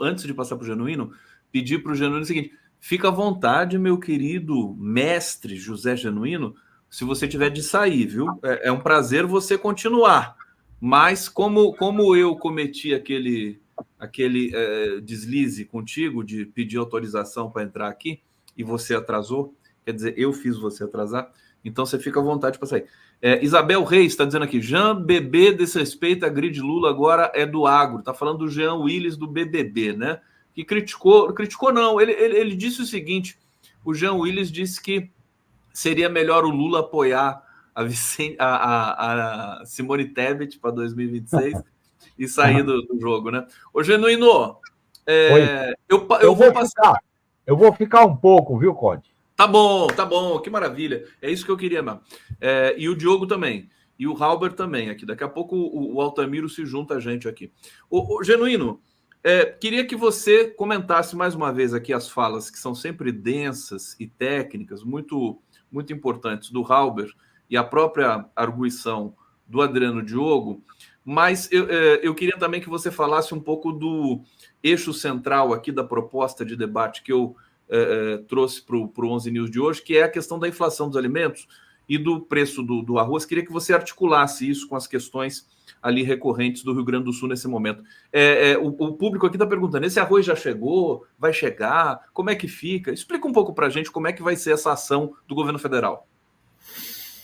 antes de passar para o Genuíno, pedir para o Genuíno o seguinte: fica à vontade, meu querido mestre José Genuíno, se você tiver de sair, viu? É um prazer você continuar. Mas como eu cometi aquele deslize contigo de pedir autorização para entrar aqui e você atrasou, quer dizer, eu fiz você atrasar, então você fica à vontade para sair. Isabel Reis está dizendo aqui: Jean Bebê desrespeita a grid Lula, agora é do agro. Está falando do Jean Willis do BBB, né? Que criticou não, ele disse o seguinte: o Jean Willis disse que seria melhor o Lula apoiar a Simone Tebet para 2026 e sair do jogo, né? Ô, Genuíno, eu vou passar. Eu vou ficar um pouco, viu, Conde? Tá bom, que maravilha. É isso que eu queria mesmo. E o Diogo também. E o Halber também aqui. Daqui a pouco o Altamiro se junta a gente aqui. O Genuíno, queria que você comentasse mais uma vez aqui as falas que são sempre densas e técnicas, muito, muito importantes, do Halber e a própria arguição do Adriano Diogo, mas eu queria também que você falasse um pouco do eixo central aqui da proposta de debate que eu trouxe para o 11 News de hoje, que é a questão da inflação dos alimentos e do preço do arroz. Queria que você articulasse isso com as questões ali recorrentes do Rio Grande do Sul nesse momento. O público aqui está perguntando: esse arroz já chegou? Vai chegar? Como é que fica? Explica um pouco para a gente como é que vai ser essa ação do governo federal.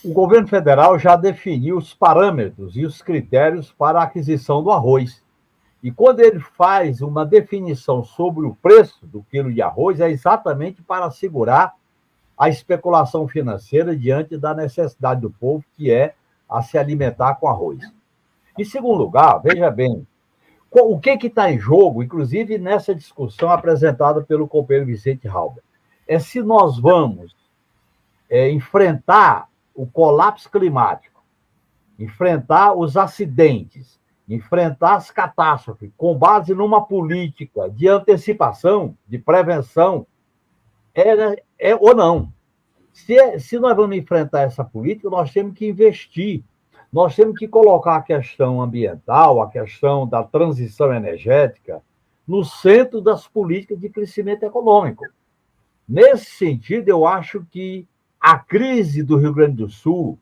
O governo federal já definiu os parâmetros e os critérios para a aquisição do arroz. E quando ele faz uma definição sobre o preço do quilo de arroz, é exatamente para assegurar a especulação financeira diante da necessidade do povo, que é a se alimentar com arroz. Em segundo lugar, veja bem, o que está em jogo, inclusive nessa discussão apresentada pelo companheiro Vicente Halber, é se nós vamos enfrentar o colapso climático, enfrentar os acidentes, enfrentar as catástrofes, com base numa política de antecipação, de prevenção, ou não. Se nós vamos enfrentar essa política, nós temos que investir, nós temos que colocar a questão ambiental, a questão da transição energética, no centro das políticas de crescimento econômico. Nesse sentido, eu acho que a crise do Rio Grande do Sul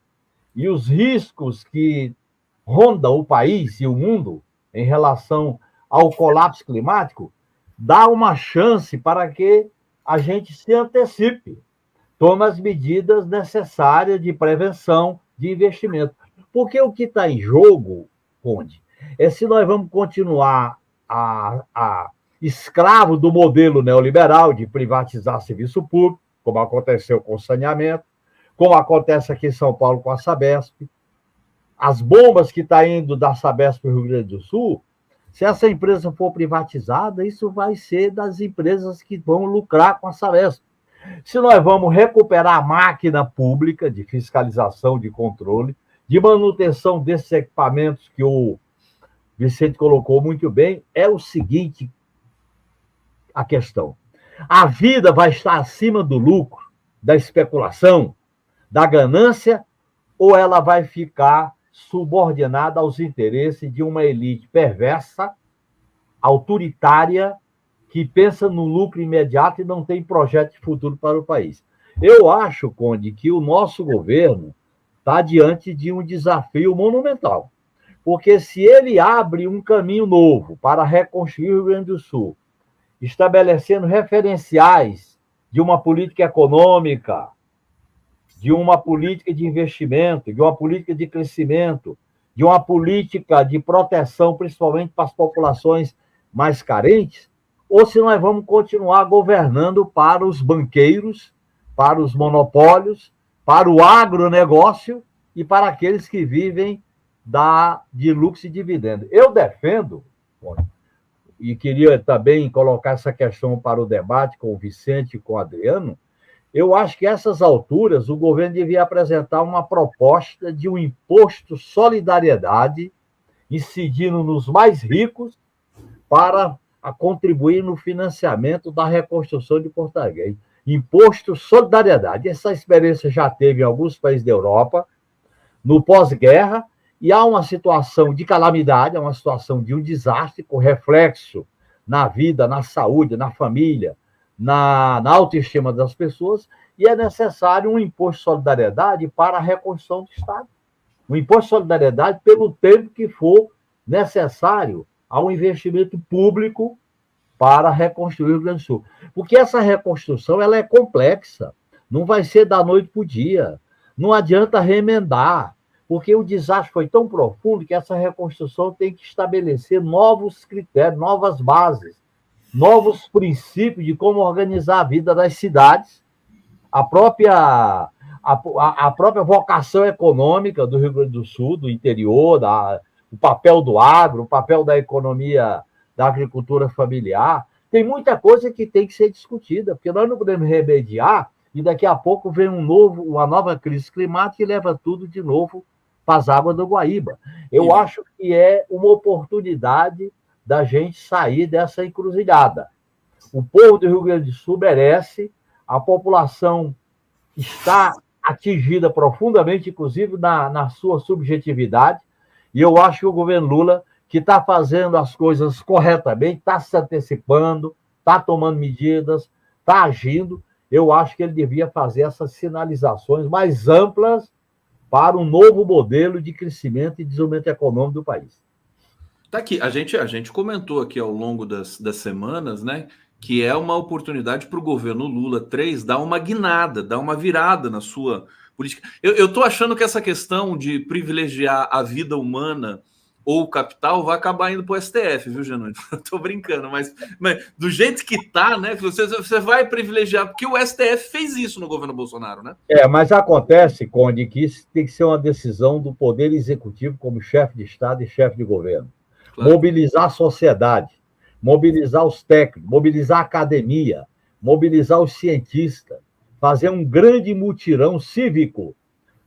e os riscos que rondam o país e o mundo em relação ao colapso climático dá uma chance para que a gente se antecipe, tome as medidas necessárias de prevenção, de investimento. Porque o que está em jogo, Conde, é se nós vamos continuar a escravo do modelo neoliberal de privatizar serviço público, como aconteceu com o saneamento, como acontece aqui em São Paulo com a Sabesp, as bombas que estão indo da Sabesp para o Rio Grande do Sul, se essa empresa for privatizada, isso vai ser das empresas que vão lucrar com a Sabesp. Se nós vamos recuperar a máquina pública de fiscalização, de controle, de manutenção desses equipamentos que o Vicente colocou muito bem, é o seguinte a questão. A vida vai estar acima do lucro, da especulação, da ganância, ou ela vai ficar subordinada aos interesses de uma elite perversa, autoritária, que pensa no lucro imediato e não tem projeto de futuro para o país. Eu acho, Conde, que o nosso governo está diante de um desafio monumental, porque se ele abre um caminho novo para reconstruir o Rio Grande do Sul, estabelecendo referenciais de uma política econômica, de uma política de investimento, de uma política de crescimento, de uma política de proteção, principalmente para as populações mais carentes, ou se nós vamos continuar governando para os banqueiros, para os monopólios, para o agronegócio e para aqueles que vivem de lucro e dividendo. Eu defendo, e queria também colocar essa questão para o debate com o Vicente e com o Adriano, eu acho que a essas alturas o governo devia apresentar uma proposta de um imposto solidariedade, incidindo nos mais ricos para contribuir no financiamento da reconstrução de Porto Alegre. Imposto solidariedade. Essa experiência já teve em alguns países da Europa, no pós-guerra, e há uma situação de calamidade, há uma situação de um desastre com reflexo na vida, na saúde, na família, na autoestima das pessoas, e é necessário um imposto de solidariedade para a reconstrução do Estado. Um imposto de solidariedade pelo tempo que for necessário ao investimento público para reconstruir o Rio Grande do Sul. Porque essa reconstrução ela é complexa, não vai ser da noite para o dia, não adianta remendar, porque o desastre foi tão profundo que essa reconstrução tem que estabelecer novos critérios, novas bases, novos princípios de como organizar a vida das cidades, a própria vocação econômica do Rio Grande do Sul, do interior, o papel do agro, o papel da economia, da agricultura familiar. Tem muita coisa que tem que ser discutida, porque nós não podemos remediar e daqui a pouco vem uma nova crise climática e leva tudo de novo para as águas do Guaíba. Eu acho que é uma oportunidade da gente sair dessa encruzilhada. O povo do Rio Grande do Sul merece, a população está atingida profundamente, inclusive na sua subjetividade, e eu acho que o governo Lula, que está fazendo as coisas corretamente, está se antecipando, está tomando medidas, está agindo, eu acho que ele devia fazer essas sinalizações mais amplas para um novo modelo de crescimento e desenvolvimento econômico do país. Tá aqui, a gente comentou aqui ao longo das semanas, né, que é uma oportunidade para o governo Lula 3 dar uma guinada, dar uma virada na sua política. Eu estou achando que essa questão de privilegiar a vida humana ou o capital vai acabar indo para o STF, viu, Genuíno? Estou brincando, mas do jeito que está, né, você vai privilegiar, porque o STF fez isso no governo Bolsonaro, né? Mas acontece, Conde, que isso tem que ser uma decisão do Poder Executivo como chefe de Estado e chefe de governo. Claro. Mobilizar a sociedade, mobilizar os técnicos, mobilizar a academia, mobilizar os cientistas, fazer um grande mutirão cívico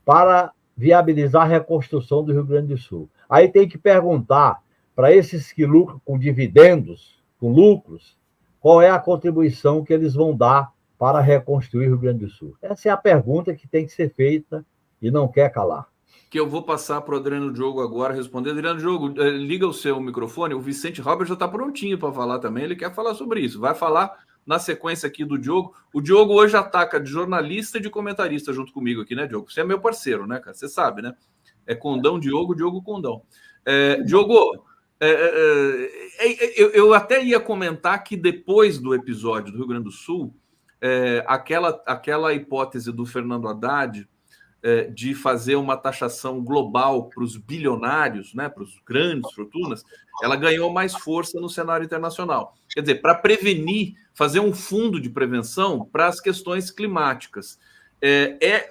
para viabilizar a reconstrução do Rio Grande do Sul. Aí tem que perguntar para esses que lucram com dividendos, com lucros, qual é a contribuição que eles vão dar para reconstruir o Rio Grande do Sul. Essa é a pergunta que tem que ser feita e não quer calar. Que eu vou passar para o Adriano Diogo agora responder. Adriano Diogo, liga o seu microfone. O Vicente Robert já está prontinho para falar também. Ele quer falar sobre isso. Vai falar na sequência aqui do Diogo. O Diogo hoje ataca de jornalista e de comentarista junto comigo aqui, né, Diogo? Você é meu parceiro, né, cara? Você sabe, né? É Condão Diogo, Diogo Condão. Diogo, eu até ia comentar que depois do episódio do Rio Grande do Sul, aquela hipótese do Fernando Haddad de fazer uma taxação global para os bilionários, né, para os grandes fortunas, ela ganhou mais força no cenário internacional. Quer dizer, para prevenir, fazer um fundo de prevenção para as questões climáticas.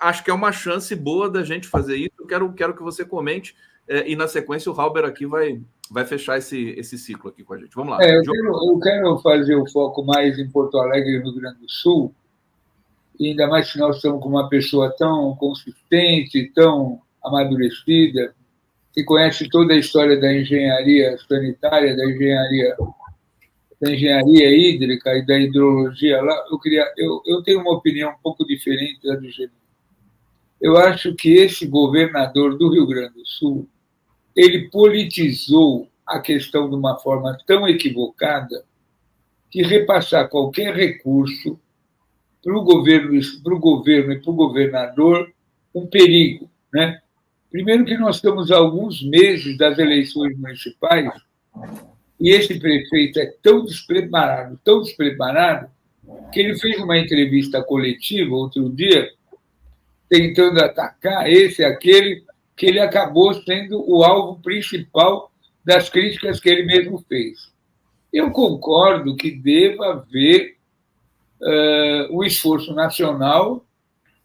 Acho que é uma chance boa da gente fazer isso. Eu quero que você comente, e na sequência o Halber aqui vai fechar esse ciclo aqui com a gente. Vamos lá. Eu quero fazer o foco mais em Porto Alegre e no Rio Grande do Sul, e ainda mais que nós estamos com uma pessoa tão consistente, tão amadurecida, que conhece toda a história da engenharia sanitária, da engenharia hídrica e da hidrologia lá. Eu tenho uma opinião um pouco diferente da do Genuíno. Eu acho que esse governador do Rio Grande do Sul, ele politizou a questão de uma forma tão equivocada que repassar qualquer recurso para o governo e para o governador um perigo, né? Primeiro que nós estamos há alguns meses das eleições municipais e esse prefeito é tão despreparado, que ele fez uma entrevista coletiva outro dia tentando atacar esse e aquele, que ele acabou sendo o alvo principal das críticas que ele mesmo fez. Eu concordo que deva haver o esforço nacional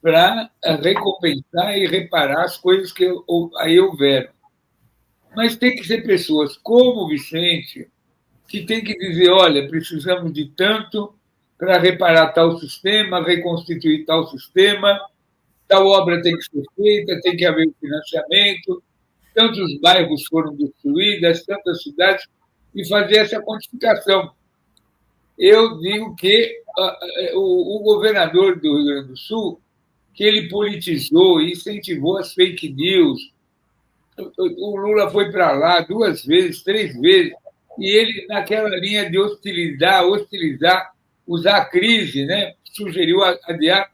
para recompensar e reparar as coisas que aí houveram. Mas tem que ser pessoas como o Vicente que tem que dizer, olha, precisamos de tanto para reparar tal sistema, reconstituir tal sistema, tal obra tem que ser feita, tem que haver financiamento, tantos bairros foram destruídos, tantas cidades, e fazer essa quantificação. Eu digo que o governador do Rio Grande do Sul, que ele politizou e incentivou as fake news. O Lula foi para lá 2 vezes, 3 vezes, e ele, naquela linha de hostilizar, usar a crise, né? Sugeriu adiar.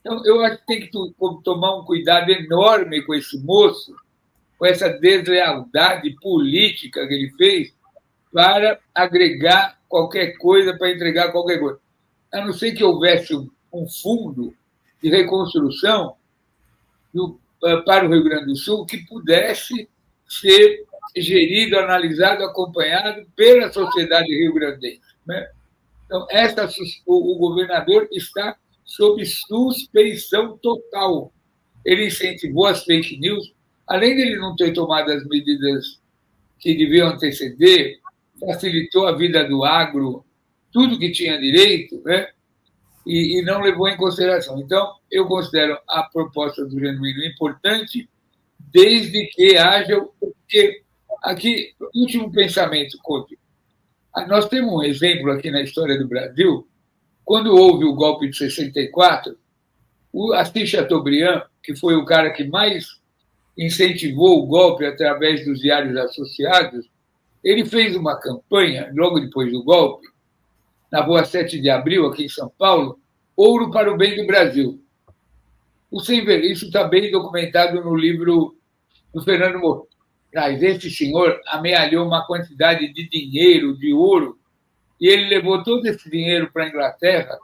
Então, eu acho que tem que tomar um cuidado enorme com esse moço, com essa deslealdade política que ele fez para agregar qualquer coisa, para entregar qualquer coisa. A não ser que houvesse um fundo de reconstrução para o Rio Grande do Sul que pudesse ser gerido, analisado, acompanhado pela sociedade rio-grandense. Né? Então, o governador está sob suspeição total. Ele incentivou as fake news, além de ele não ter tomado as medidas que deviam anteceder, facilitou a vida do agro, tudo que tinha direito, né? E não levou em consideração. Então, eu considero a proposta do Genuíno importante, desde que haja... Porque aqui, último pensamento, Couto. Nós temos um exemplo aqui na história do Brasil, quando houve o golpe de 64, o Assis Chateaubriand, que foi o cara que mais incentivou o golpe através dos diários associados, ele fez uma campanha, logo depois do golpe, na Rua 7 de Abril, aqui em São Paulo, Ouro para o Bem do Brasil. Isso está bem documentado no livro do Fernando Moraes. Esse senhor amealhou uma quantidade de dinheiro, de ouro, e ele levou todo esse dinheiro para a Inglaterra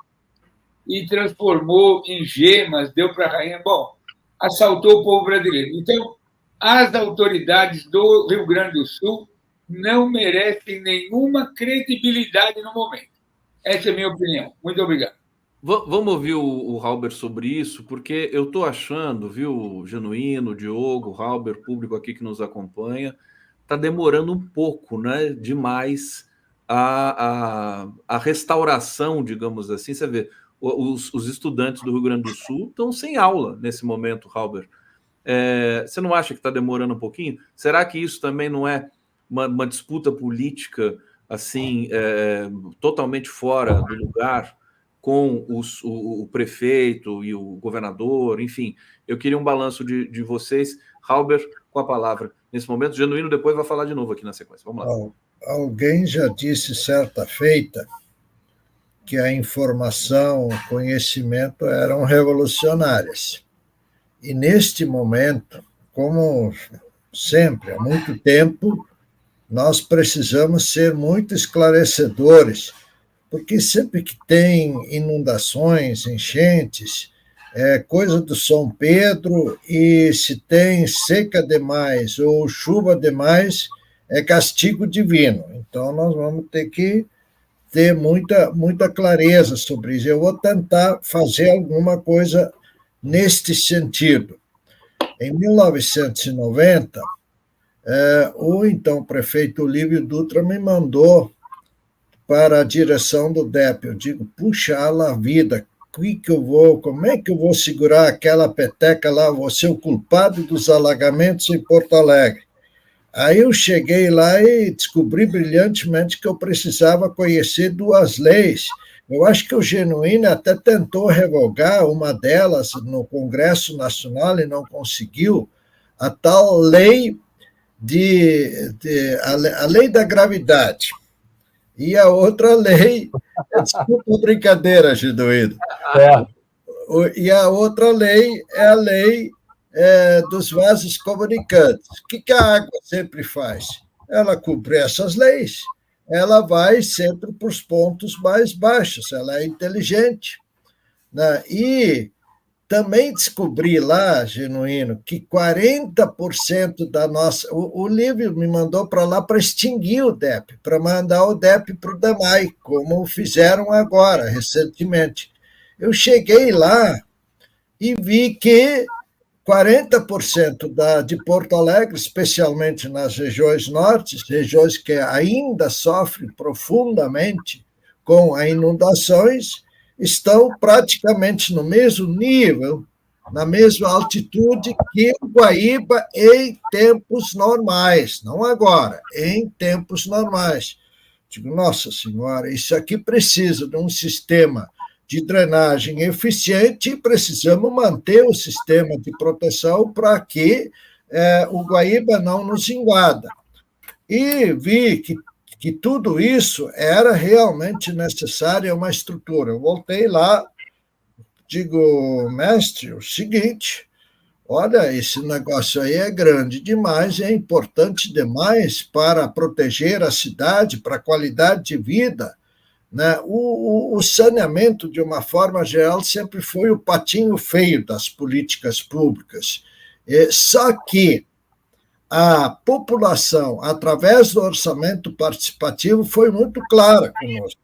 e transformou em gemas, deu para a rainha. Bom, assaltou o povo brasileiro. Então, as autoridades do Rio Grande do Sul não merecem nenhuma credibilidade no momento. Essa é a minha opinião. Muito obrigado. Vamos ouvir o Halber sobre isso, porque eu estou achando, viu, Genuíno, Diogo, Halber, público aqui que nos acompanha, está demorando um pouco, né, demais a restauração, digamos assim. Você vê, os estudantes do Rio Grande do Sul estão sem aula nesse momento, Halber. Você não acha que está demorando um pouquinho? Será que isso também não é uma disputa política assim, totalmente fora do lugar, com o prefeito e o governador? Enfim, eu queria um balanço de vocês. Halber, com a palavra nesse momento. Genuíno depois vai falar de novo aqui na sequência. Vamos lá. Alguém já disse certa feita que a informação, o conhecimento eram revolucionárias. E neste momento, como sempre, há muito tempo, nós precisamos ser muito esclarecedores, porque sempre que tem inundações, enchentes, é coisa do São Pedro, e se tem seca demais ou chuva demais, é castigo divino. Então, nós vamos ter que ter muita clareza sobre isso. Eu vou tentar fazer alguma coisa neste sentido. Em 1990, o então prefeito Olívio Dutra me mandou para a direção do DEP. Eu digo, puxa a vida, como é que eu vou segurar aquela peteca lá, vou ser o culpado dos alagamentos em Porto Alegre. Aí eu cheguei lá e descobri brilhantemente que eu precisava conhecer duas leis. Eu acho que o Genuíno até tentou revogar uma delas no Congresso Nacional e não conseguiu, a tal lei a lei da gravidade. E a outra lei, desculpa a brincadeira, Genuíno. E a outra lei é a lei dos vasos comunicantes. O que a água sempre faz? Ela cumpre essas leis, ela vai sempre para os pontos mais baixos, ela é inteligente. Né? E também descobri lá, Genuíno, que 40% da nossa... O Lívio me mandou para lá para extinguir o DEP, para mandar o DEP para o DAMAI, como fizeram agora, recentemente. Eu cheguei lá e vi que 40% de Porto Alegre, especialmente nas regiões norte, regiões que ainda sofrem profundamente com as inundações, estão praticamente no mesmo nível, na mesma altitude que o Guaíba em tempos normais, não agora, em tempos normais. Digo, nossa senhora, isso aqui precisa de um sistema de drenagem eficiente e precisamos manter o sistema de proteção para que o Guaíba não nos invada. E vi que que tudo isso era realmente necessário uma estrutura. Eu voltei lá, digo, mestre, o seguinte, olha, esse negócio aí é grande demais, é importante demais para proteger a cidade, para a qualidade de vida, né? O saneamento, de uma forma geral, sempre foi o patinho feio das políticas públicas. Só que a população, através do orçamento participativo, foi muito clara conosco.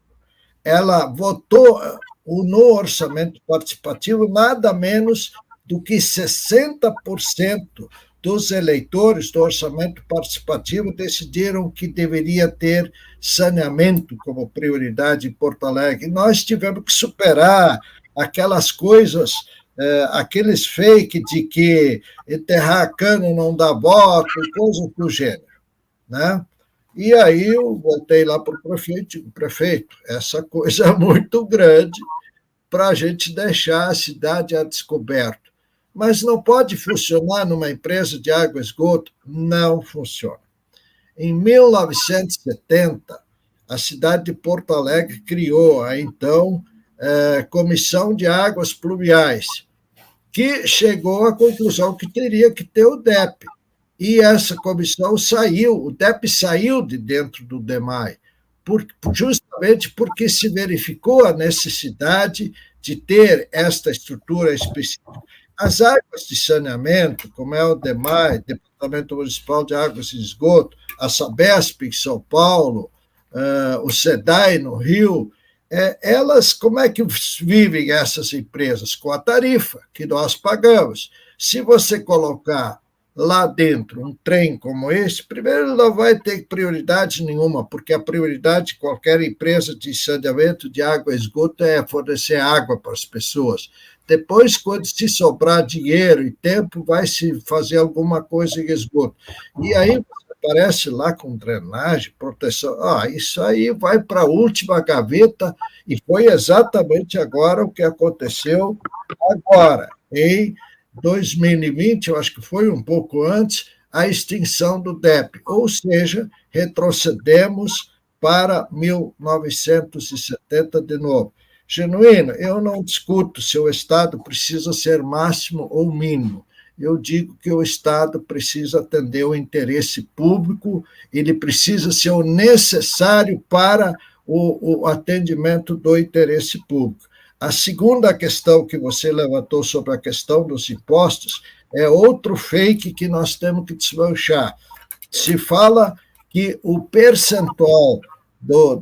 Ela votou no orçamento participativo nada menos do que 60% dos eleitores do orçamento participativo decidiram que deveria ter saneamento como prioridade em Porto Alegre. E nós tivemos que superar aquelas coisas, aqueles fake de que enterrar cano não dá voto, coisas do gênero, né? E aí eu voltei lá para o prefeito, digo, prefeito, essa coisa é muito grande para a gente deixar a cidade a descoberto. Mas não pode funcionar numa empresa de água e esgoto? Não funciona. Em 1970, a cidade de Porto Alegre criou a então Comissão de Águas Pluviais, que chegou à conclusão que teria que ter o DEP. E essa comissão saiu, o DEP saiu de dentro do DEMAI, justamente porque se verificou a necessidade de ter esta estrutura específica. As águas de saneamento, como é o DEMAI, Departamento Municipal de Águas e Esgoto, a Sabesp em São Paulo, o SEDAI no Rio, elas, como é que vivem essas empresas? Com a tarifa que nós pagamos. Se você colocar lá dentro um trem como esse, primeiro não vai ter prioridade nenhuma, porque a prioridade de qualquer empresa de saneamento de água e esgoto é fornecer água para as pessoas. Depois, quando se sobrar dinheiro e tempo, vai se fazer alguma coisa em esgoto. E aí você aparece lá com drenagem, proteção. Isso aí vai para a última gaveta, e foi exatamente agora o que aconteceu agora, em 2020, eu acho que foi um pouco antes, a extinção do DEP, ou seja, retrocedemos para 1970 de novo. Genuíno, eu não discuto se o Estado precisa ser máximo ou mínimo. Eu digo que o Estado precisa atender o interesse público, ele precisa ser o necessário para o atendimento do interesse público. A segunda questão que você levantou sobre a questão dos impostos é outro fake que nós temos que desmanchar. Se fala que o percentual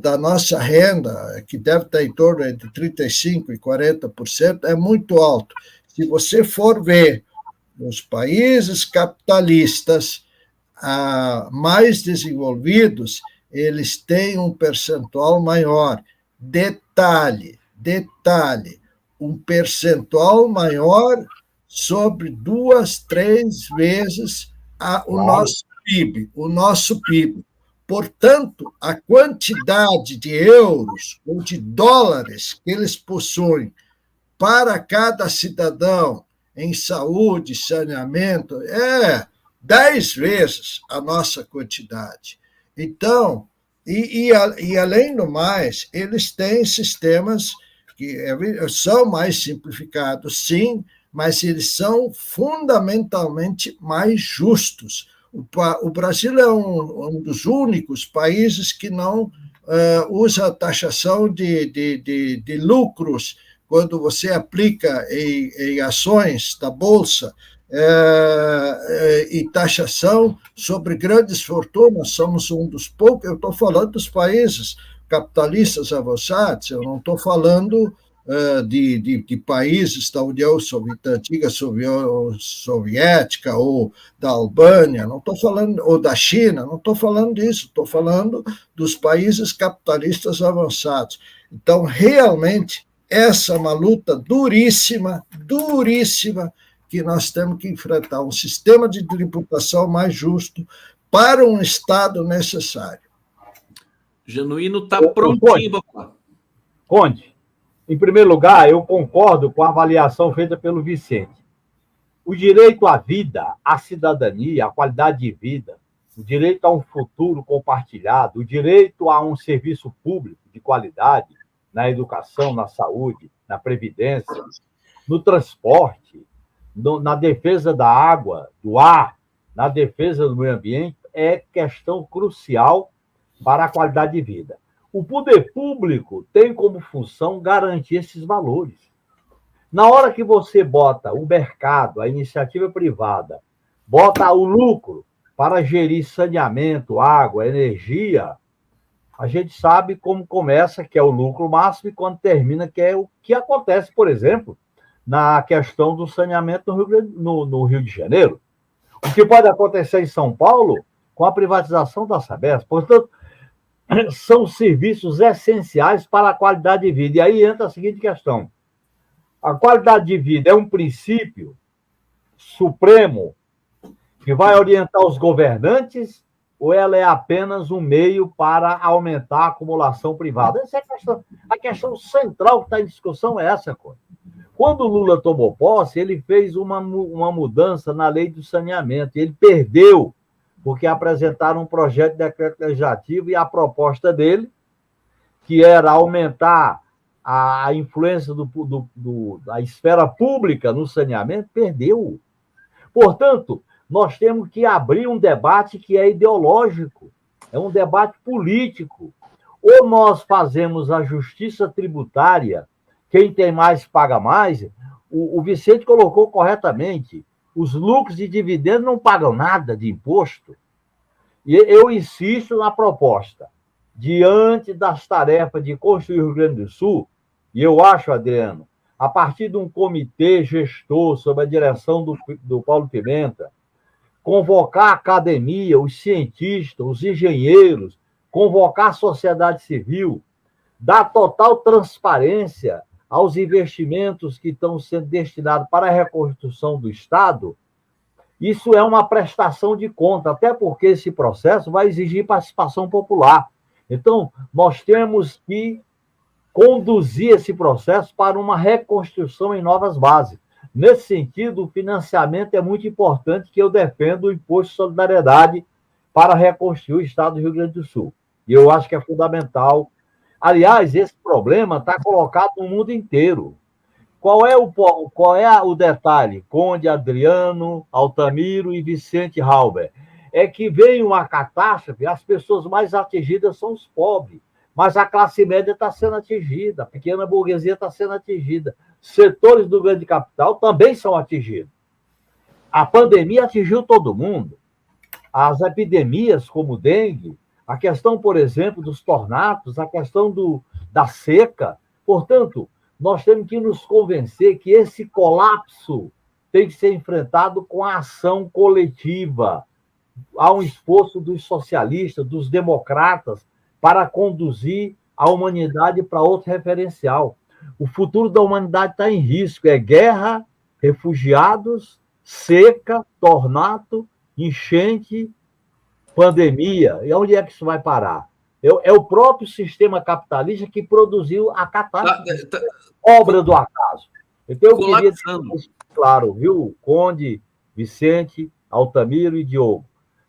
da nossa renda, que deve estar em torno de 35% e 40%, é muito alto. Se você for ver os países capitalistas mais desenvolvidos, eles têm um percentual maior. Detalhe, um percentual maior sobre 2, 3 vezes o nosso PIB. Portanto, a quantidade de euros ou de dólares que eles possuem para cada cidadão em saúde, saneamento, é 10 vezes a nossa quantidade. Então, e além do mais, eles têm sistemas que são mais simplificados, sim, mas eles são fundamentalmente mais justos. O Brasil é um dos únicos países que não usa a taxação de lucros quando você aplica em ações da Bolsa e taxação sobre grandes fortunas. Somos um dos poucos, eu estou falando dos países capitalistas avançados, eu não estou falando de países da União Soviética, antiga Soviética, ou da Albânia, não estou falando, ou da China, não estou falando disso, estou falando dos países capitalistas avançados. Então, realmente, essa é uma luta duríssima, que nós temos que enfrentar, um sistema de tributação mais justo para um Estado necessário. Genuíno está prontinho, Bocó. Conde, em primeiro lugar, eu concordo com a avaliação feita pelo Vicente. O direito à vida, à cidadania, à qualidade de vida, o direito a um futuro compartilhado, o direito a um serviço público de qualidade na educação, na saúde, na previdência, no transporte, na defesa da água, do ar, na defesa do meio ambiente, é questão crucial para a qualidade de vida. O poder público tem como função garantir esses valores. Na hora que você bota o mercado, a iniciativa privada, bota o lucro para gerir saneamento, água, energia, a gente sabe como começa, que é o lucro máximo, e quando termina, que é o que acontece, por exemplo, na questão do saneamento no Rio de Janeiro. O que pode acontecer em São Paulo com a privatização da Sabesp. Portanto, são serviços essenciais para a qualidade de vida. E aí entra a seguinte questão. A qualidade de vida é um princípio supremo que vai orientar os governantes ou ela é apenas um meio para aumentar a acumulação privada? Essa é a questão central que está em discussão, é essa coisa. Quando o Lula tomou posse, ele fez uma mudança na lei do saneamento. Ele perdeu, porque apresentaram um projeto de decreto legislativo e a proposta dele, que era aumentar a influência da esfera pública no saneamento, perdeu. Portanto, nós temos que abrir um debate que é ideológico, é um debate político. Ou nós fazemos a justiça tributária, quem tem mais paga mais. O Vicente colocou corretamente, os lucros de dividendos não pagam nada de imposto. E eu insisto na proposta, diante das tarefas de construir o Rio Grande do Sul, e eu acho, Adriano, a partir de um comitê gestor sob a direção do Paulo Pimenta, convocar a academia, os cientistas, os engenheiros, convocar a sociedade civil, dar total transparência aos investimentos que estão sendo destinados para a reconstrução do Estado, isso é uma prestação de conta, até porque esse processo vai exigir participação popular. Então, nós temos que conduzir esse processo para uma reconstrução em novas bases. Nesse sentido, o financiamento é muito importante, que eu defendo o Imposto de Solidariedade para reconstruir o Estado do Rio Grande do Sul. E eu acho que é fundamental. Aliás, esse problema está colocado no mundo inteiro. Qual é o detalhe? Conde, Adriano, Altamiro e Vicente Halber. É que vem uma catástrofe, as pessoas mais atingidas são os pobres, mas a classe média está sendo atingida, a pequena burguesia está sendo atingida, setores do grande capital também são atingidos. A pandemia atingiu todo mundo. As epidemias como dengue, a questão, por exemplo, dos tornados, a questão da seca. Portanto, nós temos que nos convencer que esse colapso tem que ser enfrentado com a ação coletiva. Há um esforço dos socialistas, dos democratas, para conduzir a humanidade para outro referencial. O futuro da humanidade está em risco. É guerra, refugiados, seca, tornado, enchente, pandemia. E onde é que isso vai parar? É o próprio sistema capitalista que produziu a catástrofe, obra do acaso. Então, eu queria deixar claro, viu, Conde, Vicente, Altamiro e Diogo,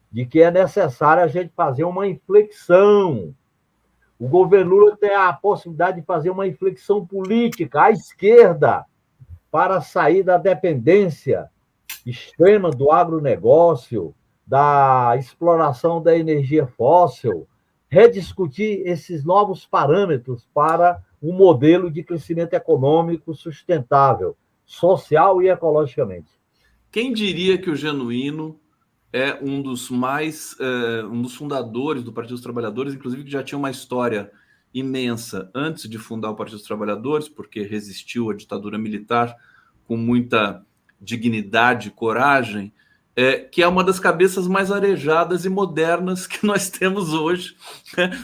de que é necessário a gente fazer uma inflexão. O governo Lula tem a possibilidade de fazer uma inflexão política à esquerda para sair da dependência extrema do agronegócio, da exploração da energia fóssil, rediscutir esses novos parâmetros para um modelo de crescimento econômico sustentável, social e ecologicamente. Quem diria que o Genuíno é um dos fundadores do Partido dos Trabalhadores, inclusive que já tinha uma história imensa antes de fundar o Partido dos Trabalhadores, porque resistiu à ditadura militar com muita dignidade e coragem, que é uma das cabeças mais arejadas e modernas que nós temos hoje,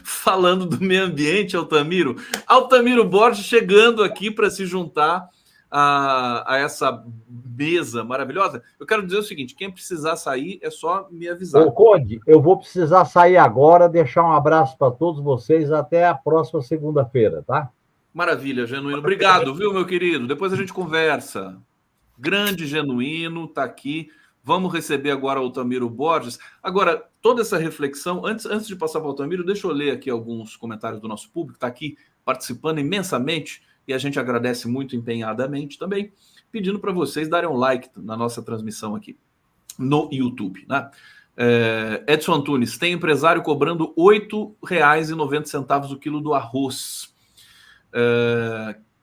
falando do meio ambiente, Altamiro. Altamiro Borges chegando aqui para se juntar a essa mesa maravilhosa. Eu quero dizer o seguinte, quem precisar sair é só me avisar. Ô, Conde, eu vou precisar sair agora, deixar um abraço para todos vocês, até a próxima segunda-feira, tá? Maravilha, Genuíno. Obrigado, viu, meu querido? Depois a gente conversa. Grande Genuíno, tá aqui. Vamos receber agora o Altamiro Borges. Agora, toda essa reflexão, antes de passar para o Altamiro, deixa eu ler aqui alguns comentários do nosso público, está aqui participando imensamente, e a gente agradece muito empenhadamente também, pedindo para vocês darem um like na nossa transmissão aqui no YouTube, né? Edson Antunes, tem empresário cobrando R$ 8,90 o quilo do arroz.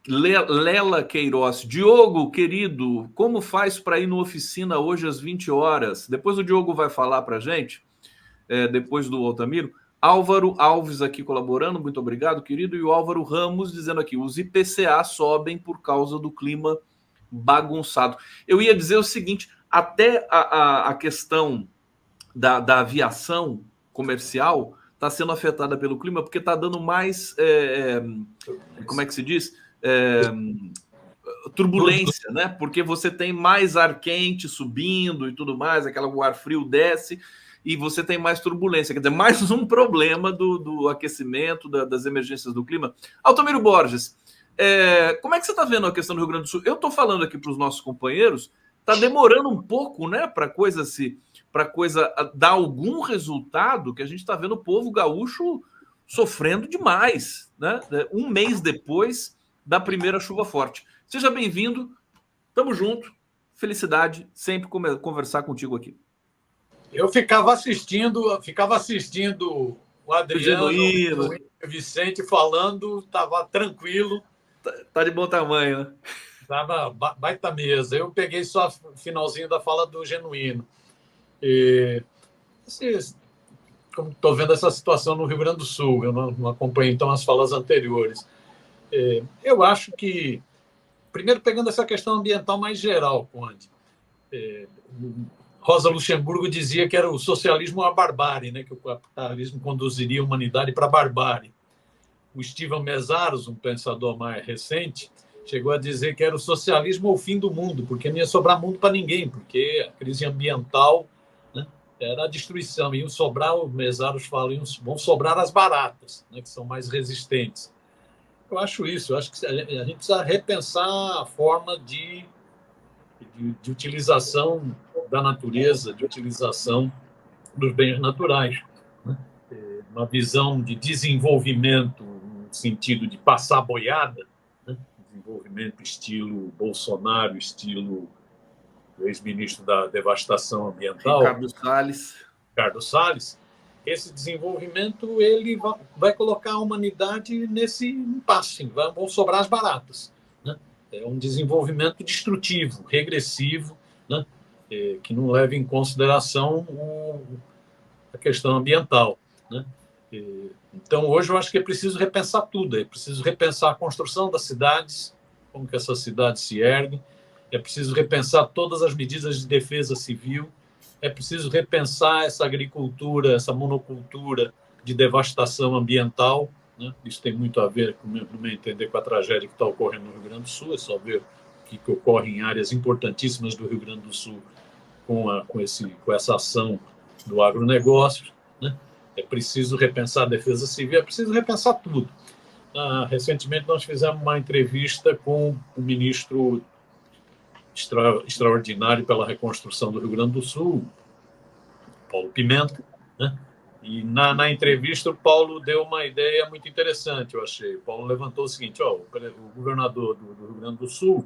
Lela Queiroz, Diogo, querido, como faz para ir na oficina hoje às 20 horas? Depois o Diogo vai falar para a gente, depois do Altamiro. Álvaro Alves aqui colaborando, muito obrigado, querido. E o Álvaro Ramos dizendo aqui, os IPCA sobem por causa do clima bagunçado. Eu ia dizer o seguinte, até a questão da aviação comercial está sendo afetada pelo clima, porque está dando mais, como é que se diz? Turbulência, né? Porque você tem mais ar quente subindo e tudo mais, o ar frio desce e você tem mais turbulência. Quer dizer, mais um problema do aquecimento, das emergências do clima. Altamiro Borges, como é que você está vendo a questão do Rio Grande do Sul? Eu estou falando aqui para os nossos companheiros, está demorando um pouco, né, para a coisa dar algum resultado, que a gente está vendo o povo gaúcho sofrendo demais, né? Um mês depois da primeira chuva forte. Seja bem-vindo, tamo junto, felicidade, sempre conversar contigo aqui. Eu ficava assistindo o Adriano e o Vicente falando, estava tranquilo. Tá de bom tamanho, né? Tava baita mesa. Eu peguei só o finalzinho da fala do Genuíno. E, como estou vendo essa situação no Rio Grande do Sul, eu não acompanhei então as falas anteriores. Eu acho que, primeiro pegando essa questão ambiental mais geral, Conde, Rosa Luxemburgo dizia que era o socialismo a barbárie, né? Que o capitalismo conduziria a humanidade para a barbárie. O Steven Mesaros, um pensador mais recente, chegou a dizer que era o socialismo ao fim do mundo, porque não ia sobrar mundo para ninguém, porque a crise ambiental, né, era a destruição. Iam sobrar, o Mesaros fala, vão sobrar as baratas, né, que são mais resistentes. Eu acho isso, eu acho que a gente precisa repensar a forma de utilização da natureza, de utilização dos bens naturais, né? Uma visão de desenvolvimento no sentido de passar boiada, né? Desenvolvimento estilo Bolsonaro, estilo ex-ministro da Devastação Ambiental, Ricardo Salles. Esse desenvolvimento ele vai colocar a humanidade nesse impasse, vão sobrar as baratas, né? É um desenvolvimento destrutivo, regressivo, né? Que não leva em consideração a questão ambiental, né? Então, hoje eu acho que é preciso repensar tudo, é preciso repensar a construção das cidades, como que essas cidades se erguem, é preciso repensar todas as medidas de defesa civil, é preciso repensar essa agricultura, essa monocultura de devastação ambiental, né? Isso tem muito a ver, no meu entender, com a tragédia que está ocorrendo no Rio Grande do Sul, é só ver o que ocorre em áreas importantíssimas do Rio Grande do Sul com essa ação do agronegócio, né? É preciso repensar a defesa civil, é preciso repensar tudo. Recentemente nós fizemos uma entrevista com o ministro extraordinário pela reconstrução do Rio Grande do Sul, Paulo Pimenta, né? E na entrevista o Paulo deu uma ideia muito interessante, eu achei. O Paulo levantou o seguinte, o governador do Rio Grande do Sul,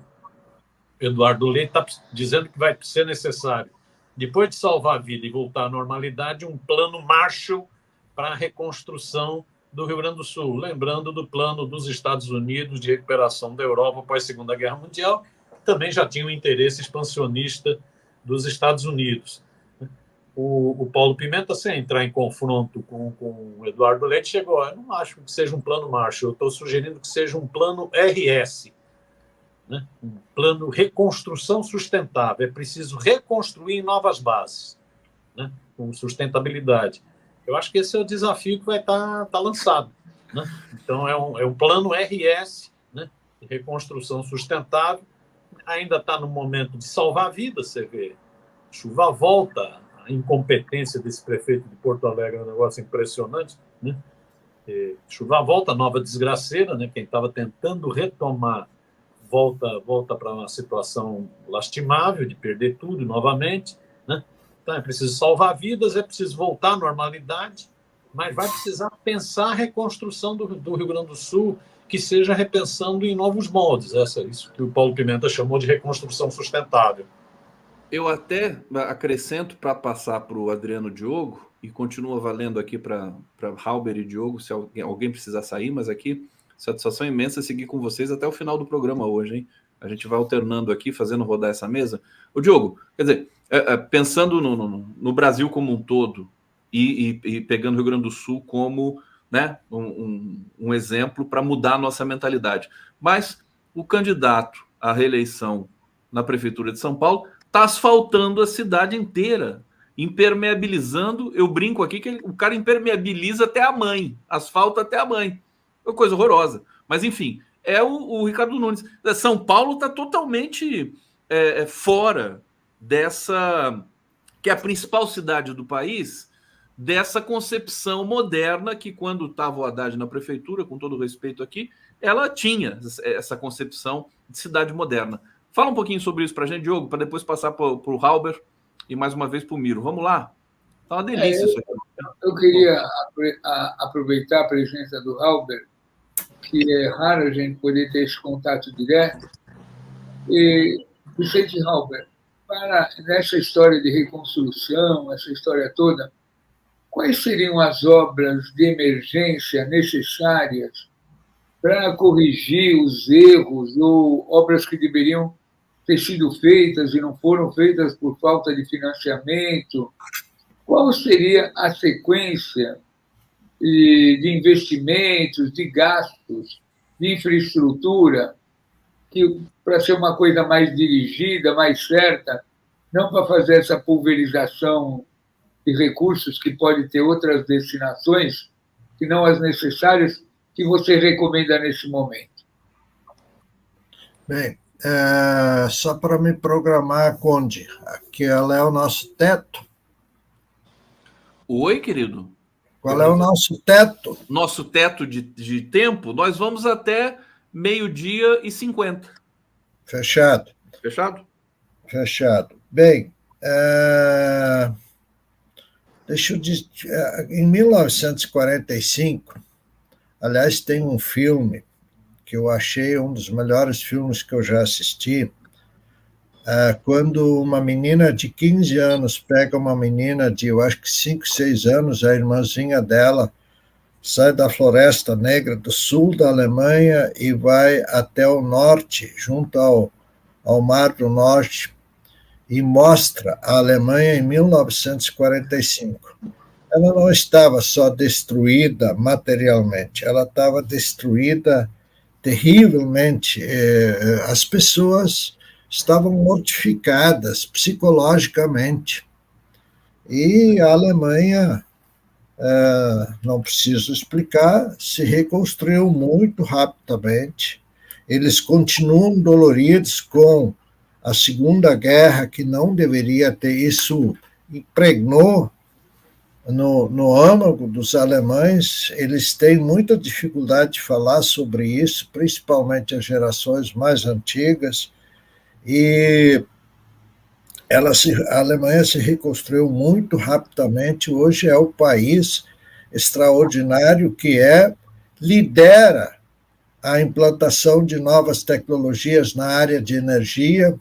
Eduardo Leite, está dizendo que vai ser necessário, depois de salvar a vida e voltar à normalidade, um plano Marshall para a reconstrução do Rio Grande do Sul, lembrando do plano dos Estados Unidos de recuperação da Europa após a Segunda Guerra Mundial, que também já tinha um interesse expansionista dos Estados Unidos. O Paulo Pimenta, sem entrar em confronto com o Eduardo Leite, chegou, eu não acho que seja um plano Marshall, eu estou sugerindo que seja um plano RS, né? Um plano reconstrução sustentável. É preciso reconstruir em novas bases, né? Com sustentabilidade. Eu acho que esse é o desafio que vai estar lançado, né? Então, é um plano RS, né? De reconstrução sustentável. Ainda está no momento de salvar vidas, você vê. Chuva volta, a incompetência desse prefeito de Porto Alegre é um negócio impressionante, né? Chuva volta, nova desgraceira, né? Quem estava tentando retomar volta para uma situação lastimável de perder tudo novamente, né? Tá? É preciso salvar vidas, é preciso voltar à normalidade, mas vai precisar pensar a reconstrução do Rio Grande do Sul, que seja repensando em novos moldes. Isso que o Paulo Pimenta chamou de reconstrução sustentável. Eu até acrescento para passar para o Adriano Diogo, e continua valendo aqui para Halber e Diogo, se alguém precisar sair, mas aqui, satisfação imensa seguir com vocês até o final do programa hoje, hein? A gente vai alternando aqui, fazendo rodar essa mesa. O Diogo, quer dizer, pensando no Brasil como um todo, e pegando o Rio Grande do Sul como, né, um exemplo para mudar a nossa mentalidade. Mas o candidato à reeleição na Prefeitura de São Paulo está asfaltando a cidade inteira, impermeabilizando. Eu brinco aqui que o cara impermeabiliza até a mãe, asfalta até a mãe. É uma coisa horrorosa. Mas, enfim, é o Ricardo Nunes. São Paulo está totalmente fora dessa, que é a principal cidade do país, dessa concepção moderna que, quando estava o Haddad na prefeitura, com todo o respeito aqui, ela tinha essa concepção de cidade moderna. Fala um pouquinho sobre isso para a gente, Diogo, para depois passar para o Halber e mais uma vez para o Miro. Vamos lá? Tá uma delícia isso aqui. Eu queria aproveitar a presença do Halber, que é raro a gente poder ter esse contato direto. E, Vicente Halber, nessa história de reconstrução, essa história toda, quais seriam as obras de emergência necessárias para corrigir os erros ou obras que deveriam ter sido feitas e não foram feitas por falta de financiamento? Qual seria a sequência de investimentos, de gastos, de infraestrutura, que para ser uma coisa mais dirigida, mais certa, não para fazer essa pulverização de recursos que pode ter outras destinações, que não as necessárias, que você recomenda nesse momento? Bem, só para me programar, Conde, aquele é o nosso teto. Oi, querido. Qual é o nosso teto? Nosso teto de tempo, nós vamos até 12:50. Fechado. Fechado? Fechado. Bem, deixa eu dizer, em 1945, aliás, tem um filme que eu achei um dos melhores filmes que eu já assisti, quando uma menina de 15 anos pega uma menina de, eu acho que 5, 6 anos, a irmãzinha dela, sai da Floresta Negra do sul da Alemanha e vai até o norte, junto ao Mar do Norte, e mostra a Alemanha em 1945. Ela não estava só destruída materialmente, ela estava destruída terrivelmente. As pessoas estavam mortificadas psicologicamente. E a Alemanha, não preciso explicar, se reconstruiu muito rapidamente. Eles continuam doloridos com a Segunda Guerra, que não deveria ter. Isso impregnou no âmago dos alemães. Eles têm muita dificuldade de falar sobre isso, principalmente as gerações mais antigas, e a Alemanha se reconstruiu muito rapidamente. Hoje é o país extraordinário que lidera a implantação de novas tecnologias na área de energia,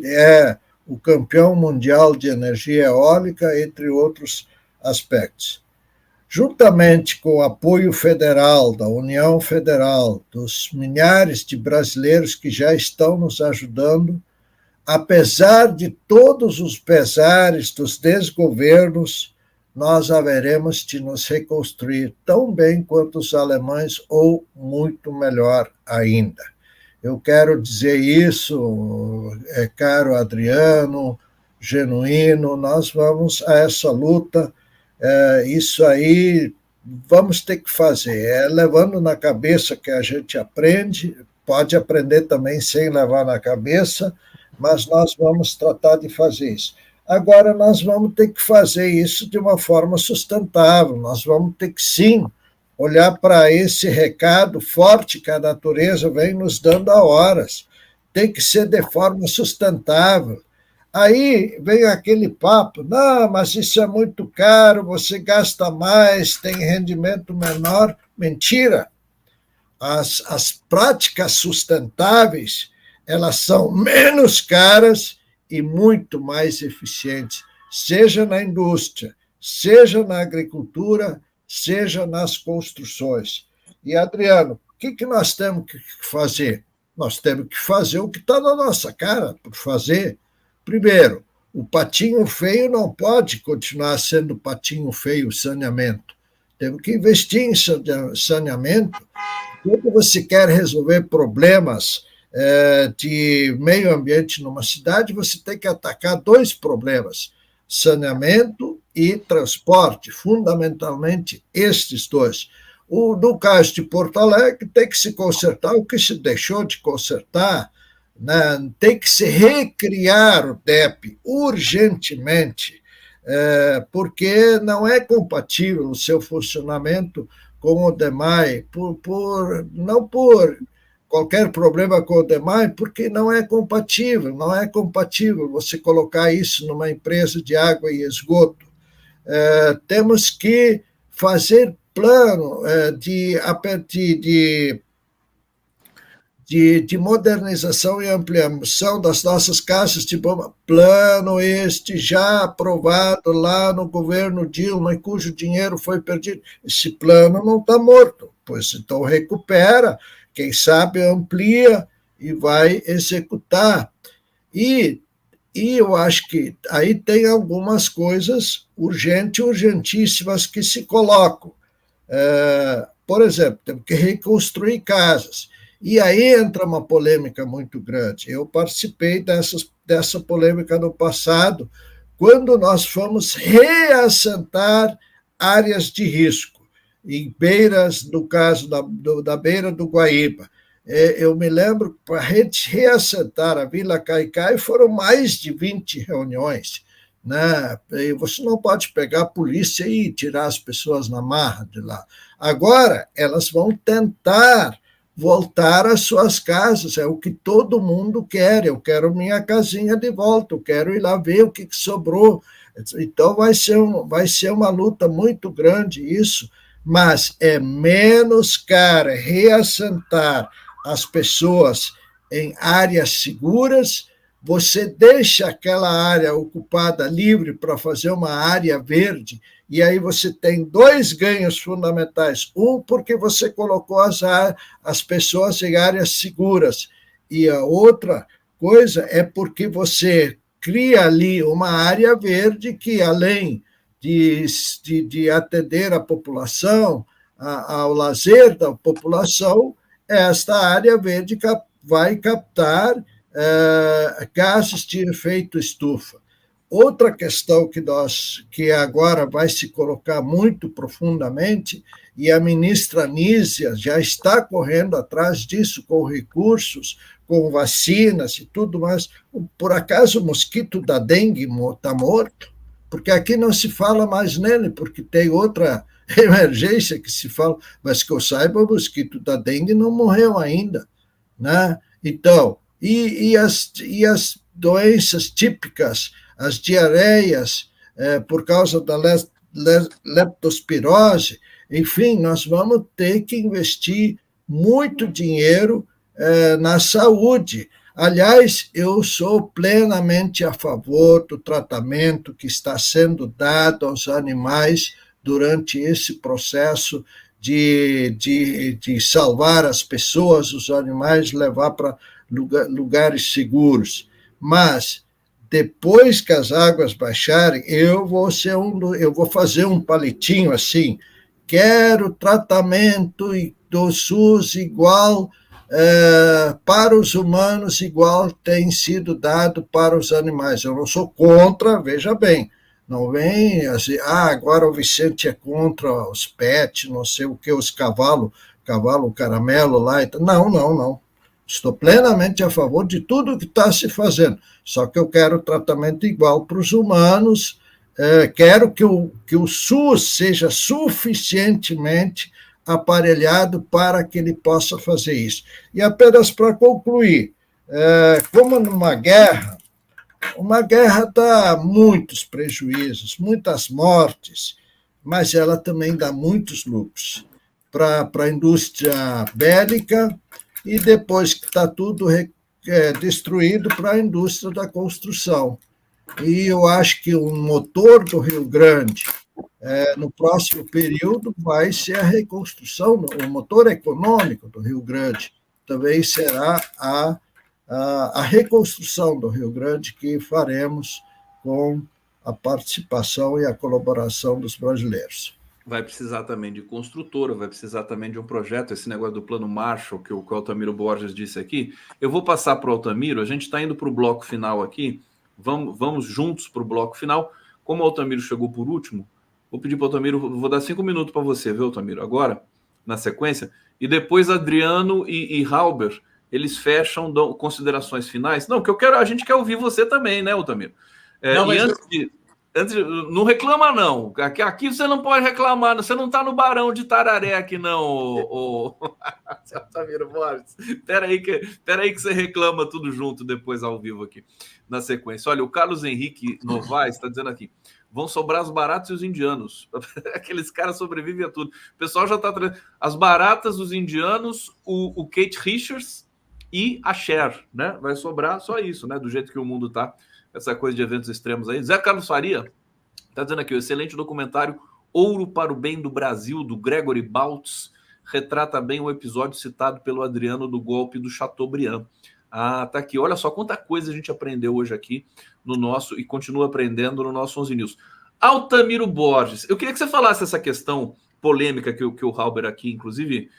é o campeão mundial de energia eólica, entre outros aspectos. Juntamente com o apoio federal, da União Federal, dos milhares de brasileiros que já estão nos ajudando, apesar de todos os pesares dos desgovernos, nós haveremos de nos reconstruir tão bem quanto os alemães, ou muito melhor ainda. Eu quero dizer isso, caro Adriano, Genuíno, nós vamos a essa luta. Isso aí vamos ter que fazer, levando na cabeça que a gente aprende, pode aprender também sem levar na cabeça, mas nós vamos tratar de fazer isso. Agora, nós vamos ter que fazer isso de uma forma sustentável, nós vamos ter que, sim, olhar para esse recado forte que a natureza vem nos dando há horas. Tem que ser de forma sustentável. Aí vem aquele papo, não, mas isso é muito caro, você gasta mais, tem rendimento menor. Mentira! As práticas sustentáveis, elas são menos caras e muito mais eficientes, seja na indústria, seja na agricultura, seja nas construções. E, Adriano, o que nós temos que fazer? Nós temos que fazer o que está na nossa cara por fazer. Primeiro, o patinho feio não pode continuar sendo patinho feio, saneamento. Temos que investir em saneamento. Quando você quer resolver problemas de meio ambiente numa cidade, você tem que atacar dois problemas: saneamento e transporte, fundamentalmente estes dois. No caso de Porto Alegre, tem que se consertar o que se deixou de consertar, né? Tem que se recriar o DEP urgentemente, porque não é compatível o seu funcionamento com o DEMAI, não por qualquer problema com o DEMAI, porque não é compatível você colocar isso numa empresa de água e esgoto. Temos que fazer plano de modernização e ampliação das nossas caixas de bomba, plano este já aprovado lá no governo Dilma e cujo dinheiro foi perdido. Esse plano não está morto, pois então recupera, quem sabe amplia e vai executar. E eu acho que aí tem algumas coisas urgentíssimas que se colocam. Por exemplo, temos que reconstruir casas. E aí entra uma polêmica muito grande. Eu participei dessa polêmica no passado, quando nós fomos reassentar áreas de risco, em beiras, no caso da beira do Guaíba. Eu me lembro, para reassentar a Vila Caicai, foram mais de 20 reuniões. Né? E você não pode pegar a polícia e tirar as pessoas na marra de lá. Agora, elas vão tentar voltar às suas casas, é o que todo mundo quer. Eu quero minha casinha de volta, eu quero ir lá ver o que sobrou. Então vai ser uma luta muito grande isso, mas é menos caro reassentar as pessoas em áreas seguras. Você deixa aquela área ocupada livre para fazer uma área verde, e aí você tem dois ganhos fundamentais. Um, porque você colocou as pessoas em áreas seguras, e a outra coisa é porque você cria ali uma área verde que, além de atender a população, ao lazer da população, esta área verde vai captar gases de efeito estufa. Outra questão que agora vai se colocar muito profundamente, e a ministra Nízia já está correndo atrás disso com recursos, com vacinas e tudo mais. Por acaso o mosquito da dengue está morto? Porque aqui não se fala mais nele, porque tem outra emergência que se fala, mas que eu saiba, o mosquito da dengue não morreu ainda, né? Então, e as doenças típicas, as diarreias, por causa da leptospirose, enfim, nós vamos ter que investir muito dinheiro na saúde. Aliás, eu sou plenamente a favor do tratamento que está sendo dado aos animais durante esse processo de salvar as pessoas, os animais, levar para lugares seguros. Mas, depois que as águas baixarem, eu vou fazer um palitinho assim: quero tratamento do SUS igual para os humanos, igual tem sido dado para os animais. Eu não sou contra, veja bem, não vem assim, agora o Vicente é contra os pets, não sei o que, os cavalo caramelo lá. Não. Estou plenamente a favor de tudo que está se fazendo, só que eu quero tratamento igual para os humanos, quero que o SUS seja suficientemente aparelhado para que ele possa fazer isso. E apenas para concluir, como numa guerra, uma guerra dá muitos prejuízos, muitas mortes, mas ela também dá muitos lucros para a indústria bélica e depois que está tudo destruído para a indústria da construção. E eu acho que o motor do Rio Grande, no próximo período, vai ser a reconstrução, o motor econômico do Rio Grande também será a reconstrução do Rio Grande que faremos com a participação e a colaboração dos brasileiros. Vai precisar também de construtora, vai precisar também de um projeto, esse negócio do plano Marshall que o Altamiro Borges disse aqui. Eu vou passar para o Altamiro, a gente está indo para o bloco final aqui, vamos juntos para o bloco final. Como o Altamiro chegou por último, vou pedir para o Altamiro, vou dar 5 minutos para você, viu, Altamiro, agora, na sequência, e depois Adriano e Halber, eles fecham, dão considerações finais. Não, que a gente quer ouvir você também, né, Altamiro? Não, mas não reclama, não. Aqui você não pode reclamar. Você não está no Barão de Tararé aqui, não, Altamiro Borges. Espera aí que você reclama tudo junto depois ao vivo aqui, na sequência. Olha, o Carlos Henrique Novaes está dizendo aqui, vão sobrar os baratos e os indianos. Aqueles caras sobrevivem a tudo. O pessoal já está trazendo as baratas, os indianos, o Kate Richards e a Cher, né? Vai sobrar só isso, né? Do jeito que o mundo está. Essa coisa de eventos extremos aí. Zé Carlos Faria está dizendo aqui, o excelente documentário Ouro para o Bem do Brasil, do Gregory Baltz, retrata bem o episódio citado pelo Adriano do golpe do Chateaubriand. Ah, tá aqui. Olha só quanta coisa a gente aprendeu hoje aqui no nosso, e continua aprendendo no nosso 11 News. Altamiro Borges, eu queria que você falasse essa questão polêmica que o Halber aqui, inclusive,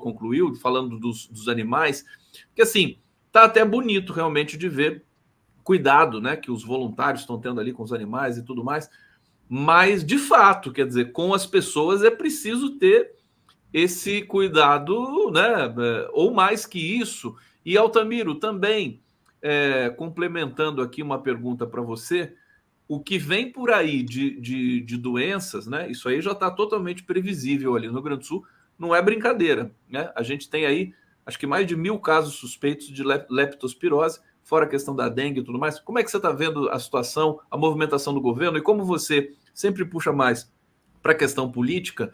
concluiu, falando dos animais, que assim, tá até bonito realmente de ver cuidado, né, que os voluntários estão tendo ali com os animais e tudo mais, mas de fato, quer dizer, com as pessoas é preciso ter esse cuidado, né, ou mais que isso. E Altamiro, também complementando aqui uma pergunta para você, o que vem por aí de doenças, né, isso aí já está totalmente previsível ali no Rio Grande do Sul, não é brincadeira, né? A gente tem aí, acho que mais de 1.000 casos suspeitos de leptospirose, fora a questão da dengue e tudo mais. Como é que você está vendo a situação, a movimentação do governo? E como você sempre puxa mais para a questão política,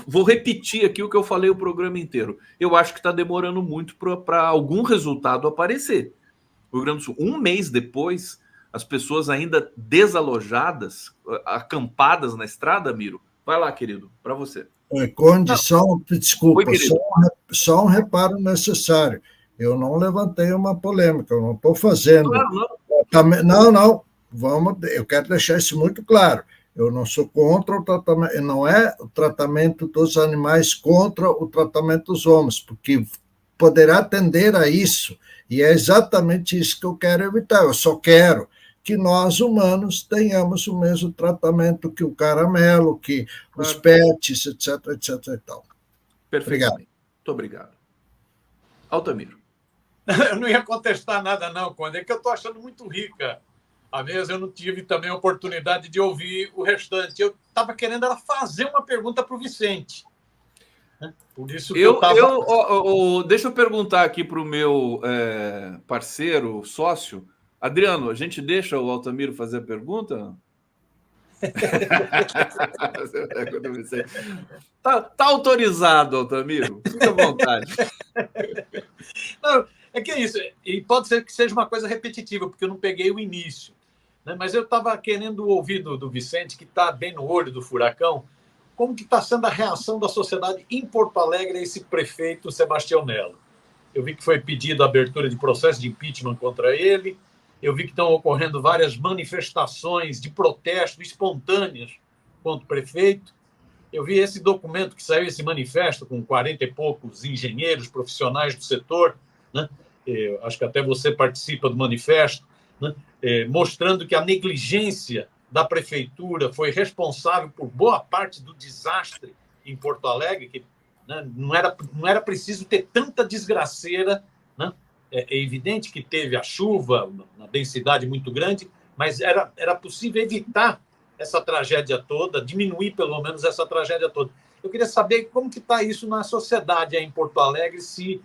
vou repetir aqui o que eu falei o programa inteiro. Eu acho que está demorando muito para algum resultado aparecer. O Rio Grande do Sul, um mês depois, as pessoas ainda desalojadas, acampadas na estrada, Miro. Vai lá, querido, para você. Desculpa, só um reparo necessário. Eu não levantei uma polêmica, eu não estou fazendo. Não. Eu quero deixar isso muito claro. Eu não sou contra o tratamento, não é o tratamento dos animais contra o tratamento dos homens, porque poderá tender a isso, e é exatamente isso que eu quero evitar. Eu só quero que nós, humanos, tenhamos o mesmo tratamento que o caramelo, que os pets, etc. E tal. Obrigado. Muito obrigado. Altamiro. Eu não ia contestar nada, não, Conde. É que eu estou achando muito rica a mesa. Eu não tive também a oportunidade de ouvir o restante. Eu estava querendo fazer uma pergunta para o Vicente. Por isso que deixa eu perguntar aqui para o meu parceiro, sócio. Adriano, a gente deixa o Altamiro fazer a pergunta? Tá autorizado, Altamiro. Fica à vontade. Não, é que é isso. E pode ser que seja uma coisa repetitiva, porque eu não peguei o início. Né? Mas eu estava querendo ouvir do Vicente, que está bem no olho do furacão, como que está sendo a reação da sociedade em Porto Alegre a esse prefeito Sebastião Melo. Eu vi que foi pedido a abertura de processo de impeachment contra ele. Eu vi que estão ocorrendo várias manifestações de protesto espontâneas contra o prefeito. Eu vi esse documento que saiu, esse manifesto, com 40 e poucos engenheiros profissionais do setor, né? Acho que até você participa do manifesto, né? Mostrando que a negligência da prefeitura foi responsável por boa parte do desastre em Porto Alegre, que, né, não era preciso ter tanta desgraceira, né? É evidente que teve a chuva, uma densidade muito grande, mas era possível evitar essa tragédia toda, diminuir pelo menos essa tragédia toda. Eu queria saber como que está isso na sociedade aí em Porto Alegre, se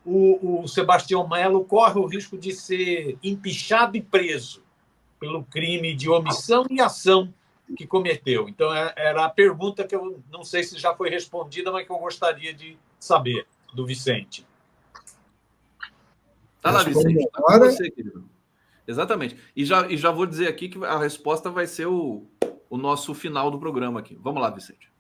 o Sebastião Melo corre o risco de ser empichado e preso pelo crime de omissão e ação que cometeu. Então, era a pergunta que eu não sei se já foi respondida, mas que eu gostaria de saber do Vicente. Tá lá, Vicente. Tá com você, querido. Exatamente. E já vou dizer aqui que a resposta vai ser o nosso final do programa aqui. Vamos lá, Vicente.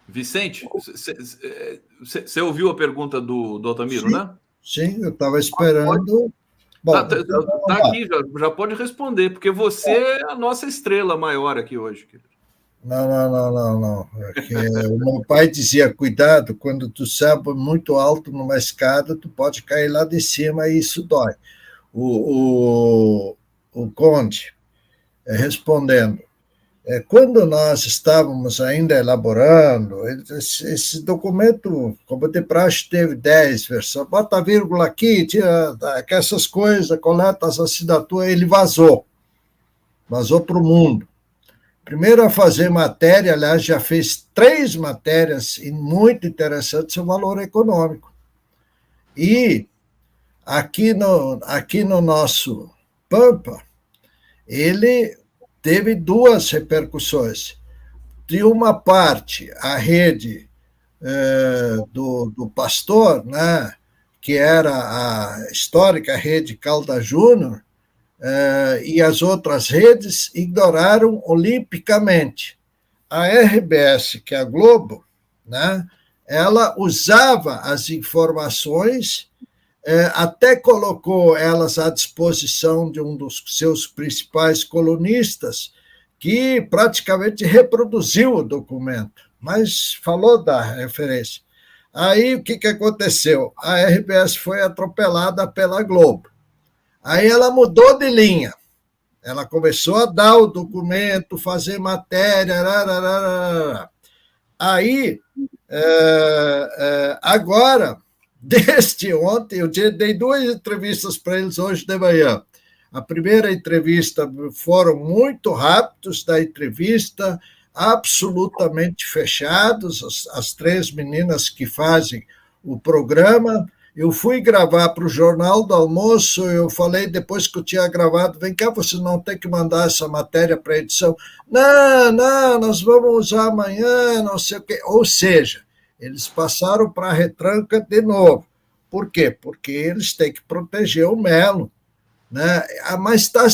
Vicente, você ouviu a pergunta do Altamiro, sim, né? Sim, eu estava esperando. Bom, tá aqui, já pode responder, porque você é a nossa estrela maior aqui hoje, querido. Não. Porque o meu pai dizia, cuidado, quando tu sobe muito alto numa escada, tu pode cair lá de cima e isso dói. O Conde, respondendo, quando nós estávamos ainda elaborando, esse documento, como de praxe, teve 10 versões, bota a vírgula aqui, tira essas coisas, coleta as assinaturas, ele vazou para o mundo. Primeiro a fazer matéria, aliás, já fez 3 matérias e muito interessantes o valor econômico. E aqui no nosso Pampa, ele teve 2 repercussões. De uma parte, a rede do Pastor, né, que era a histórica rede Calda Júnior, e as outras redes ignoraram olimpicamente. A RBS, que é a Globo, né, ela usava as informações, até colocou elas à disposição de um dos seus principais colunistas, que praticamente reproduziu o documento, mas falou da referência. Aí, o que aconteceu? A RBS foi atropelada pela Globo. Aí ela mudou de linha. Ela começou a dar o documento, fazer matéria. Aí, agora, desde ontem, eu dei 2 entrevistas para eles hoje de manhã. A primeira entrevista foram muito rápidos da entrevista, absolutamente fechados, as 3 meninas que fazem o programa. Eu fui gravar para o Jornal do Almoço, eu falei, depois que eu tinha gravado, vem cá, você não tem que mandar essa matéria para a edição. Não, nós vamos usar amanhã, não sei o quê. Ou seja, eles passaram para a retranca de novo. Por quê? Porque eles têm que proteger o Melo, né? Mas está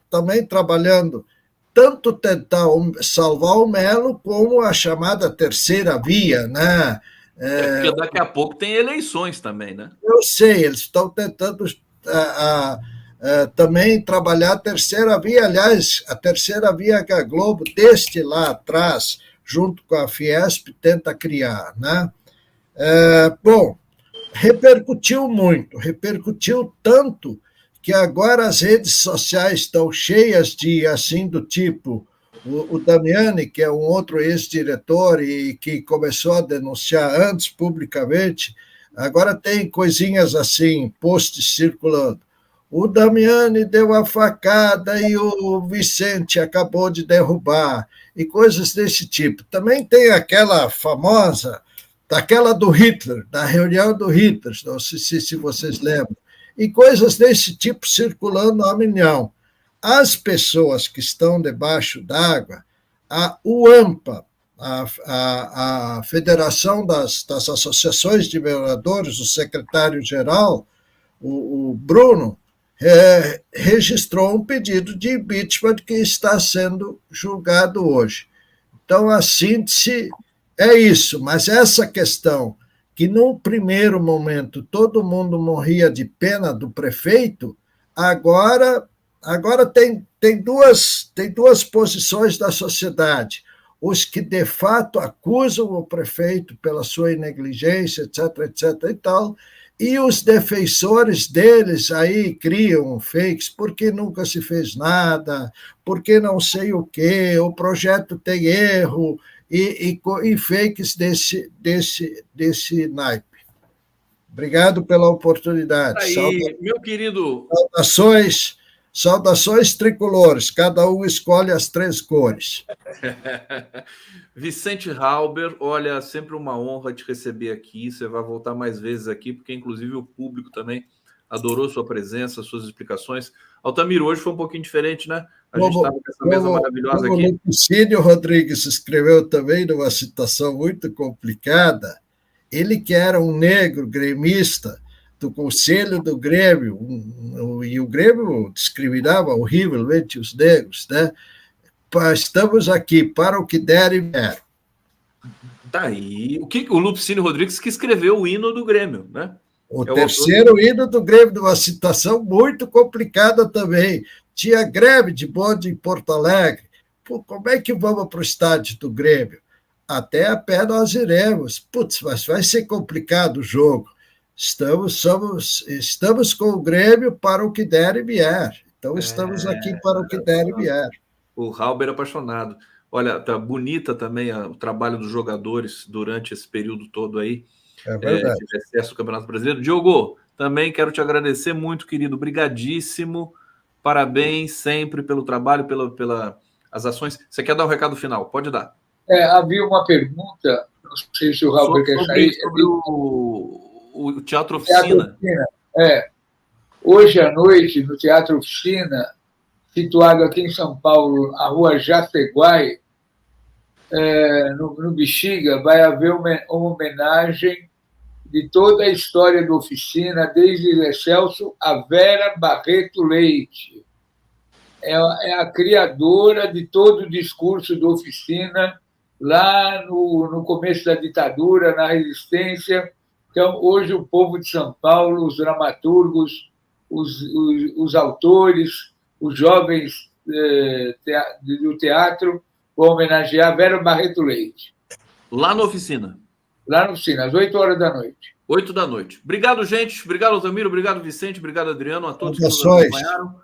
também trabalhando tanto tentar salvar o Melo como a chamada terceira via, né? Porque daqui a pouco tem eleições também, né? Eu sei, eles estão tentando também trabalhar a terceira via. Aliás, a terceira via que a Globo, desde lá atrás, junto com a Fiesp, tenta criar, né? Bom, repercutiu muito, repercutiu tanto que agora as redes sociais estão cheias de, assim, do tipo, o Damiani, que é um outro ex-diretor e que começou a denunciar antes publicamente, agora tem coisinhas assim, posts circulando. O Damiani deu a facada e o Vicente acabou de derrubar, e coisas desse tipo. Também tem aquela famosa, daquela do Hitler, da reunião do Hitler, não sei se vocês lembram, e coisas desse tipo circulando a milhão. As pessoas que estão debaixo d'água, a UAMPA, a Federação das Associações de Moradores, o secretário-geral, o Bruno, registrou um pedido de impeachment que está sendo julgado hoje. Então, a síntese é isso, mas essa questão que, num primeiro momento, todo mundo morria de pena do prefeito, agora tem duas posições da sociedade. Os que, de fato, acusam o prefeito pela sua negligência, etc. e tal, e os defensores deles aí criam fakes, porque nunca se fez nada, porque não sei o quê, o projeto tem erro, e fakes desse naipe. Obrigado pela oportunidade. Aí, meu querido. Saudações Saudações tricolores, cada um escolhe as 3 cores. Vicente Halber, olha, sempre uma honra te receber aqui. Você vai voltar mais vezes aqui, porque inclusive o público também adorou sua presença, suas explicações. Altamiro, hoje foi um pouquinho diferente, né? A gente estava com essa mesa maravilhosa aqui. O Lucílio Rodrigues escreveu também numa situação muito complicada. Ele que era um negro gremista do Conselho do Grêmio, e o Grêmio discriminava horrivelmente os negros, né? Estamos aqui para o que der e vier. Tá aí. O Lupicínio Rodrigues que escreveu o hino do Grêmio, né? O terceiro hino do Grêmio, numa situação muito complicada também. Tinha greve de bonde em Porto Alegre. Pô, como é que vamos para o estádio do Grêmio? Até a pé nós iremos. Putz, mas vai ser complicado o jogo. Estamos com o Grêmio para o que der e vier. Então, estamos aqui para o que der e vier. O Halber apaixonado. Olha, tá bonita também o trabalho dos jogadores durante esse período todo aí. É verdade. De acesso ao Campeonato Brasileiro. Diogo, também quero te agradecer muito, querido. Obrigadíssimo. Parabéns sempre pelo trabalho, pelas ações. Você quer dar um recado final? Pode dar. Havia uma pergunta, não sei se o Halber quer sair. Sobre o Teatro Oficina. Hoje à noite, no Teatro Oficina, situado aqui em São Paulo, a rua Jaceguai, no Bexiga, vai haver uma homenagem de toda a história da Oficina, desde Zé Celso a Vera Barreto Leite. É a criadora de todo o discurso da Oficina, lá no começo da ditadura, na resistência. Então, hoje, o povo de São Paulo, os dramaturgos, os autores, os jovens do teatro, vão homenagear Vera Barreto Leite. Lá na Oficina? Lá na Oficina, às 8 horas da noite. 8 da noite. Obrigado, gente. Obrigado, Altamiro. Obrigado, Vicente. Obrigado, Adriano. A todos que nos acompanharam.